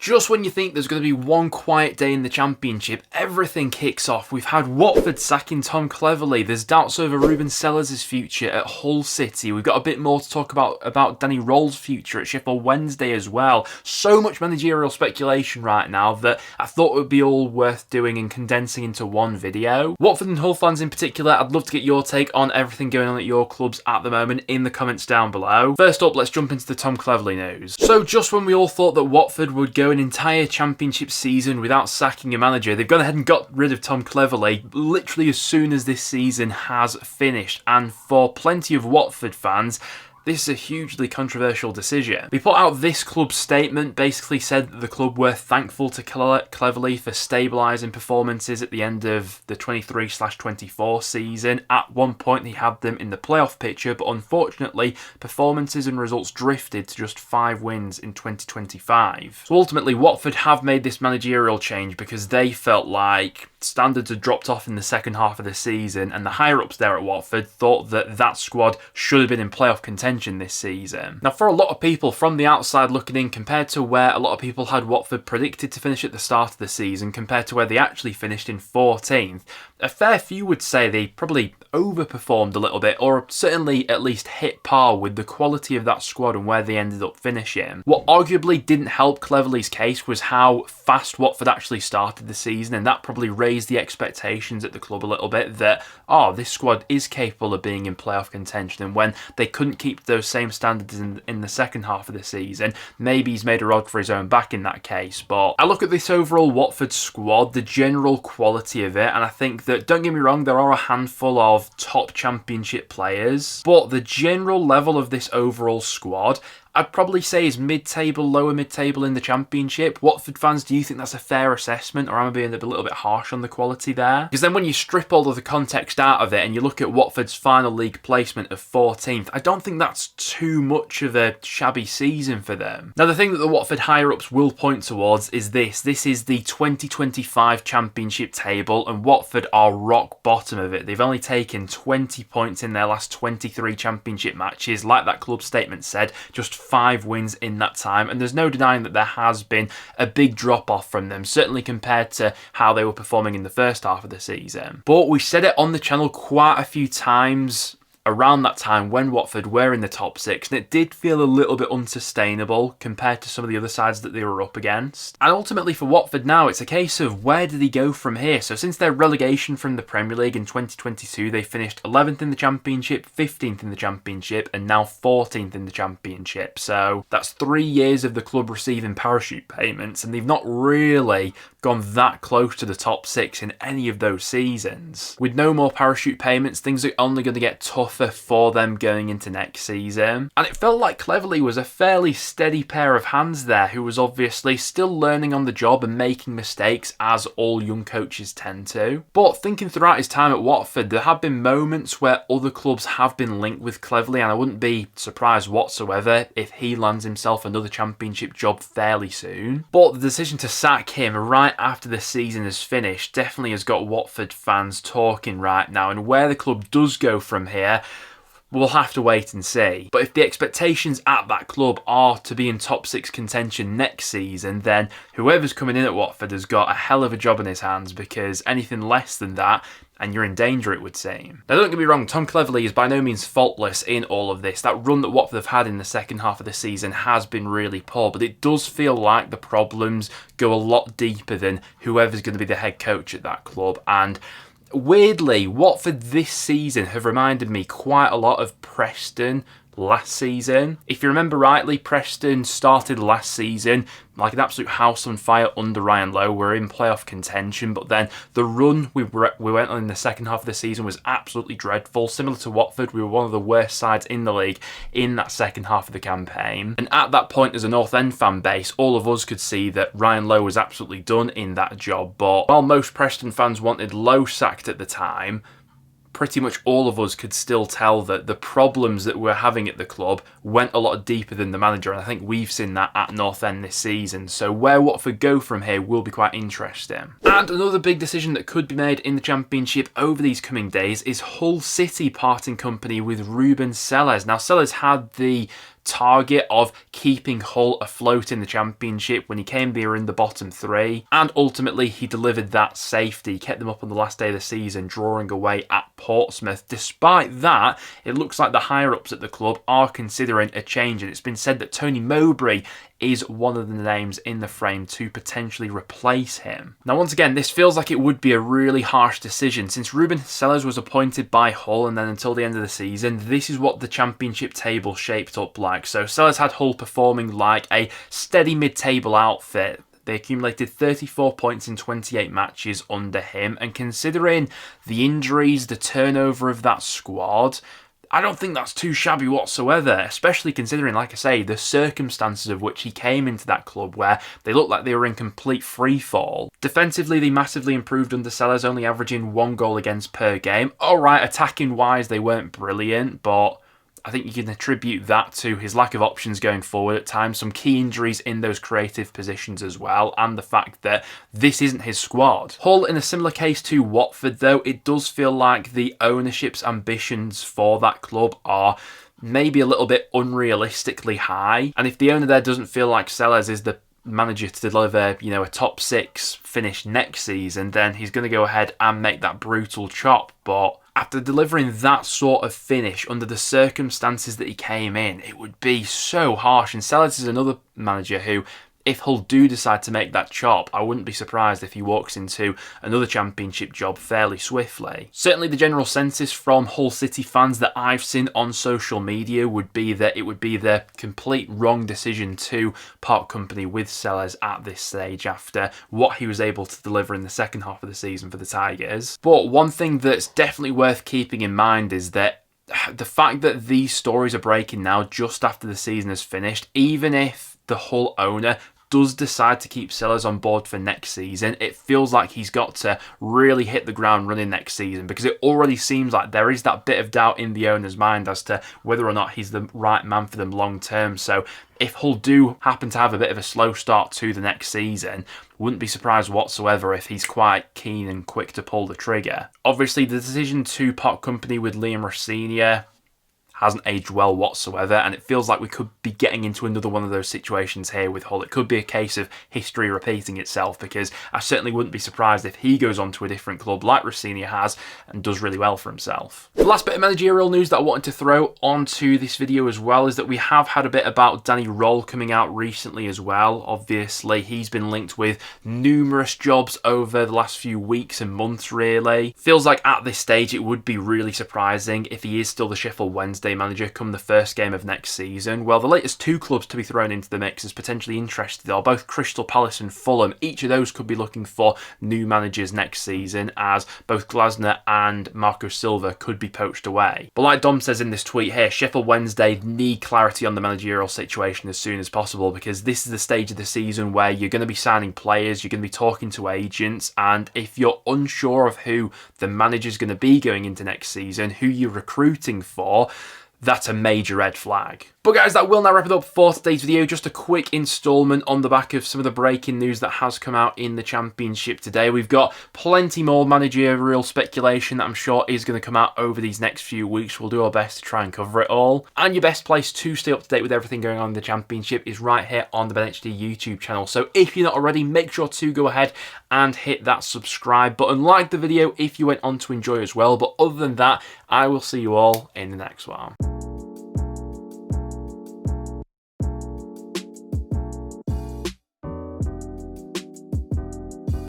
Just when you think there's going to be one quiet day in the Championship, everything kicks off. We've had Watford sacking Tom Cleverley. There's doubts over Ruben Sellers' future at Hull City. We've got a bit more to talk about Danny Roll's future at Sheffield Wednesday as well. So much managerial speculation right now that I thought it would be all worth doing and condensing into one video. Watford and Hull fans in particular, I'd love to get your take on everything going on at your clubs at the moment in the comments down below. First up, let's jump into the Tom Cleverley news. So just when we all thought that Watford would go an entire Championship season without sacking a manager, they've gone ahead and got rid of Tom Cleverley literally as soon as this season has finished. And for plenty of Watford fans, this is a hugely controversial decision. They put out this club statement, basically said that the club were thankful to Cleverley for stabilising performances at the end of the 23/24 season. At one point he had them in the playoff picture, but unfortunately performances and results drifted to just 5 wins in 2025. So ultimately Watford have made this managerial change because they felt like standards had dropped off in the second half of the season, and the higher-ups there at Watford thought that that squad should have been in playoff contention this season. Now, for a lot of people from the outside looking in, compared to where a lot of people had Watford predicted to finish at the start of the season, compared to where they actually finished in 14th, a fair few would say they probably overperformed a little bit, or certainly at least hit par with the quality of that squad and where they ended up finishing. What arguably didn't help Cleverley's case was how fast Watford actually started the season, and that probably raised the expectations at the club a little bit that, oh, this squad is capable of being in playoff contention, and when they couldn't keep those same standards in the second half of the season, maybe he's made a rod for his own back in that case. But I look at this overall Watford squad, the general quality of it, and I think that, don't get me wrong, there are a handful of top Championship players, but the general level of this overall squad I'd probably say is mid-table, lower mid-table in the Championship. Watford fans, do you think that's a fair assessment, or am I being a little bit harsh on the quality there? Because then when you strip all of the context out of it and you look at Watford's final league placement of 14th, I don't think that's too much of a shabby season for them. Now, the thing that the Watford higher-ups will point towards is this. This is the 2025 Championship table, and Watford are rock bottom of it. They've only taken 20 points in their last 23 Championship matches. Like that club statement said, just 5 wins in that time, and there's no denying that there has been a big drop off from them, certainly compared to how they were performing in the first half of the season. But we said it on the channel quite a few times around that time when Watford were in the top 6, and it did feel a little bit unsustainable compared to some of the other sides that they were up against. And ultimately for Watford now, it's a case of where do they go from here? So since their relegation from the Premier League in 2022, they finished 11th in the Championship, 15th in the Championship, and now 14th in the Championship. So that's 3 years of the club receiving parachute payments, and they've not really gone that close to the top 6 in any of those seasons. With no more parachute payments, things are only going to get tougher for them going into next season. And it felt like Cleverley was a fairly steady pair of hands there, who was obviously still learning on the job and making mistakes, as all young coaches tend to. But thinking throughout his time at Watford, there have been moments where other clubs have been linked with Cleverley, and I wouldn't be surprised whatsoever if he lands himself another Championship job fairly soon. But the decision to sack him right after the season is finished definitely has got Watford fans talking right now, and where the club does go from here, we'll have to wait and see. But if the expectations at that club are to be in top 6 contention next season, then whoever's coming in at Watford has got a hell of a job in his hands, because anything less than that and you're in danger, it would seem. Now, don't get me wrong, Tom Cleverley is by no means faultless in all of this. That run that Watford have had in the second half of the season has been really poor, but it does feel like the problems go a lot deeper than whoever's going to be the head coach at that club. And weirdly, Watford this season have reminded me quite a lot of Preston last season. If you remember rightly, Preston started last season like an absolute house on fire under Ryan Lowe. We're in playoff contention, but then the run we went on in the second half of the season was absolutely dreadful. Similar to Watford, we were one of the worst sides in the league in that second half of the campaign. And at that point, as a North End fan base, all of us could see that Ryan Lowe was absolutely done in that job. But while most Preston fans wanted Lowe sacked at the time, pretty much all of us could still tell that the problems that we're having at the club went a lot deeper than the manager, and I think we've seen that at North End this season. So where Watford go from here will be quite interesting. And another big decision that could be made in the Championship over these coming days is Hull City parting company with Ruben Sellers. Now, Sellers had the target of keeping Hull afloat in the Championship. When he came, they were in the bottom three, and ultimately he delivered that safety, kept them up on the last day of the season, drawing away at Portsmouth. Despite that, it looks like the higher-ups at the club are considering a change, and it's been said that Tony Mowbray is one of the names in the frame to potentially replace him. Now, once again, this feels like it would be a really harsh decision. Since Ruben Sellers was appointed by Hull and then until the end of the season, this is what the Championship table shaped up like. So Sellers had Hull performing like a steady mid-table outfit. They accumulated 34 points in 28 matches under him, and considering the injuries, the turnover of that squad, I don't think that's too shabby whatsoever, especially considering, like I say, the circumstances of which he came into that club, where they looked like they were in complete freefall. Defensively, they massively improved under Sellers, only averaging 1 goal against per game. Alright, attacking-wise, they weren't brilliant, but I think you can attribute that to his lack of options going forward at times, some key injuries in those creative positions as well, and the fact that this isn't his squad. Hull, in a similar case to Watford though, it does feel like the ownership's ambitions for that club are maybe a little bit unrealistically high, and if the owner there doesn't feel like Sellers is the manager to deliver, a top 6 finish next season, then he's going to go ahead and make that brutal chop. But after delivering that sort of finish under the circumstances that he came in, it would be so harsh. And Sellers is another manager who, if Hull do decide to make that chop, I wouldn't be surprised if he walks into another Championship job fairly swiftly. Certainly the general census from Hull City fans that I've seen on social media would be that it would be the complete wrong decision to part company with Sellers at this stage after what he was able to deliver in the second half of the season for the Tigers. But one thing that's definitely worth keeping in mind is that the fact that these stories are breaking now just after the season has finished, even if the Hull owner does decide to keep Sellers on board for next season, it feels like he's got to really hit the ground running next season, because it already seems like there is that bit of doubt in the owner's mind as to whether or not he's the right man for them long term. So if Hull do happen to have a bit of a slow start to the next season, wouldn't be surprised whatsoever if he's quite keen and quick to pull the trigger. Obviously, the decision to part company with Liam Rosenior hasn't aged well whatsoever, and it feels like we could be getting into another one of those situations here with Hull. It could be a case of history repeating itself, because I certainly wouldn't be surprised if he goes on to a different club like Rosenior has and does really well for himself. The last bit of managerial news that I wanted to throw onto this video as well is that we have had a bit about Danny Roll coming out recently as well. Obviously, he's been linked with numerous jobs over the last few weeks and months, really. Feels like at this stage it would be really surprising if he is still the Sheffield Wednesday manager come the first game of next season. Well, the latest 2 clubs to be thrown into the mix as potentially interested are both Crystal Palace and Fulham. Each of those could be looking for new managers next season, as both Glasner and Marco Silva could be poached away. But like Dom says in this tweet here, Sheffield Wednesday need clarity on the managerial situation as soon as possible, because this is the stage of the season where you're going to be signing players, you're going to be talking to agents, and if you're unsure of who the manager's going to be going into next season, who you're recruiting for, that's a major red flag. But guys, that will now wrap it up for today's video. Just a quick instalment on the back of some of the breaking news that has come out in the Championship today. We've got plenty more managerial speculation that I'm sure is going to come out over these next few weeks. We'll do our best to try and cover it all. And your best place to stay up to date with everything going on in the Championship is right here on the BenHD YouTube channel. So if you're not already, make sure to go ahead and hit that subscribe button. Like the video if you went on to enjoy as well. But other than that, I will see you all in the next one.